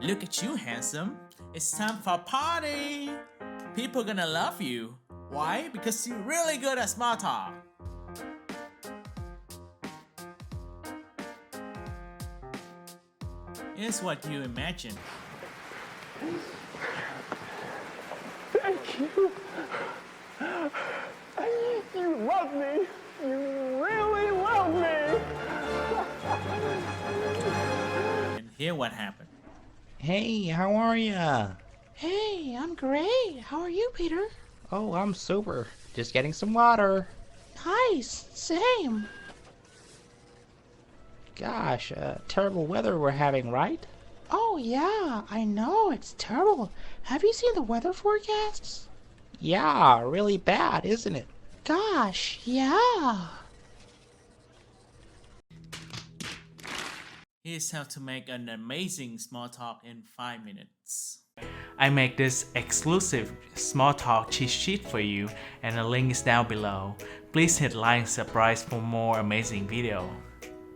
Look at you, handsome. It's time for a party. People gonna love you. Why? Because you're really good at small talk. Here's what you imagine. Thank you. You love me. You really love me. And hear what happened. Hey, how are ya? Hey, I'm great. How are you, Peter? Oh, I'm super. Just getting some water. Nice. Same. Gosh, terrible weather we're having, right? Oh, yeah, I know. It's terrible. Have you seen the weather forecasts? Yeah, really bad, isn't it? Gosh, yeah. Here's how to make an amazing small talk in 5 minutes. I make this exclusive small talk cheat sheet for you, and the link is down below. Please hit like and subscribe for more amazing video.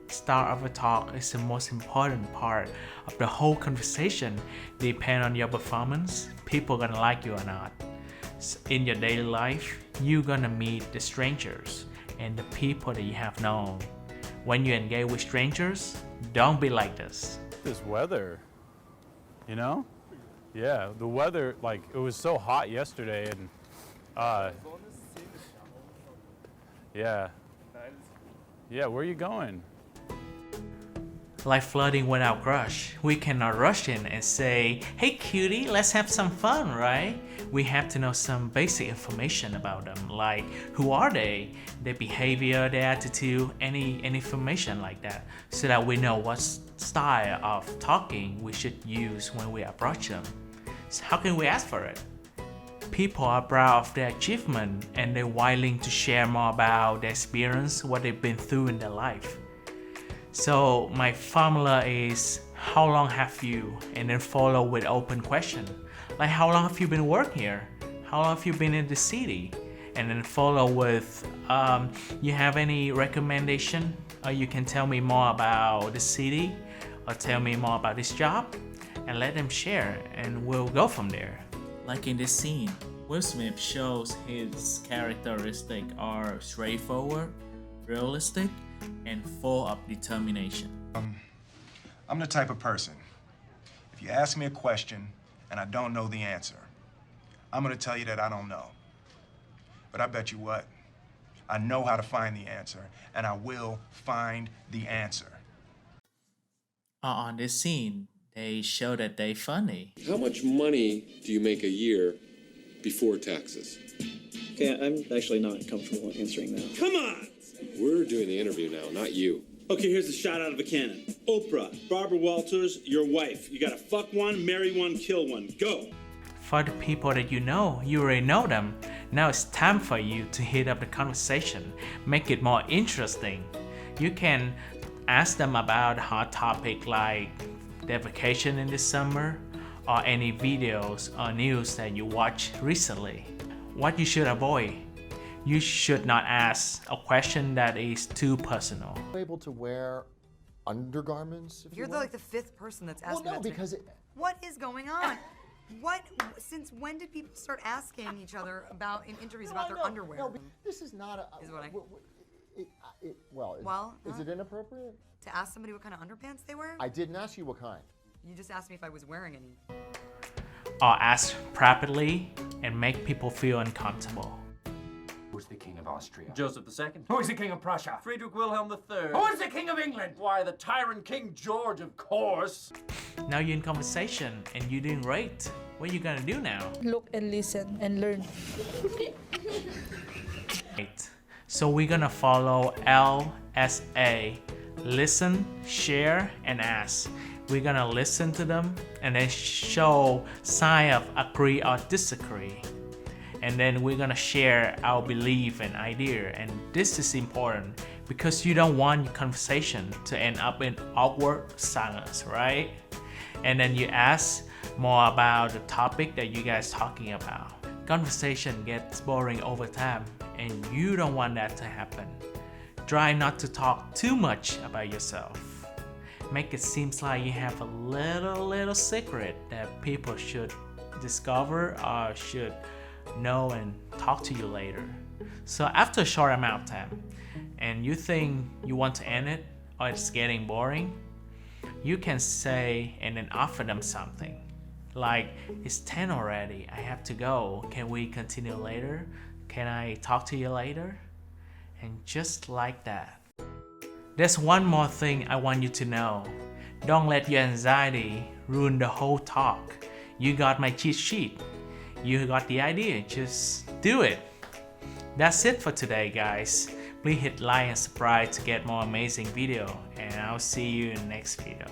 Start of a talk is the most important part of the whole conversation. Depend on your performance, people gonna like you or not. In your daily life, you're gonna meet the strangers and the people that you have known. When you engage with strangers, don't be like this. This weather, you know? Yeah, the weather, like, it was so hot yesterday and, yeah. Yeah, where are you going? Like flirting with our crush, we cannot rush in and say, hey cutie, let's have some fun, right? We have to know some basic information about them, like who are they, their behavior, their attitude, any information like that, so that we know what style of talking we should use when we approach them. So how can we ask for it? People are proud of their achievement and they're willing to share more about their experience, what they've been through in their life. So my formula is, how long have you? And then follow with open question. Like, how long have you been working here? How long have you been in the city? And then follow with, you have any recommendation? Or you can tell me more about the city, or tell me more about this job, and let them share, and we'll go from there. Like in this scene, Will Smith shows his characteristics are straightforward, realistic, and full of determination. I'm the type of person, if you ask me a question and I don't know the answer, I'm gonna tell you that I don't know. But I bet you what, I know how to find the answer, and I will find the answer. On this scene, they show that they funny. How much money do you make a year before taxes? Okay, I'm actually not comfortable answering that. Come on! We're doing the interview now, not you. Okay, here's a shot out of a cannon. Oprah, Barbara Walters, your wife. You gotta fuck one, marry one, kill one. Go! For the people that you already know them. Now it's time for you to heat up the conversation, make it more interesting. You can ask them about a hot topic like their vacation in the summer, or any videos or news that you watched recently. What you should avoid. You should not ask a question that is too personal. Able to wear undergarments? You're like the fifth person that's asking Well, no, that to me. because What is going on? Since when did people start asking each other in interviews about their underwear? No, this is not a. Is what I- Is it inappropriate? To ask somebody what kind of underpants they wear? I didn't ask you what kind. You just asked me if I was wearing any. Or ask privately and make people feel uncomfortable. Who's the King of Austria? Joseph II. Who is the King of Prussia? Friedrich Wilhelm III. Who is the King of England? Why, the tyrant King George, of course. Now you're in conversation and you're doing great. What are you gonna do now? Look and listen and learn. Right. So we're gonna follow LSA. Listen, share, and ask. We're gonna listen to them and then show sign of agree or disagree. And then we're gonna share our belief and idea. And this is important because you don't want your conversation to end up in awkward silence, right? And then you ask more about the topic that you guys talking about. Conversation gets boring over time, and you don't want that to happen. Try not to talk too much about yourself. Make it seem like you have a little secret that people should discover or should know and talk to you later. So after a short amount of time, and you think you want to end it or it's getting boring, you can say and then offer them something. Like, it's 10 already, I have to go. Can we continue later? Can I talk to you later? And just like that. There's one more thing I want you to know. Don't let your anxiety ruin the whole talk. You got my cheat sheet. You got the idea, just do it. That's it for today, guys. Please hit like and subscribe to get more amazing video, and I'll see you in the next video.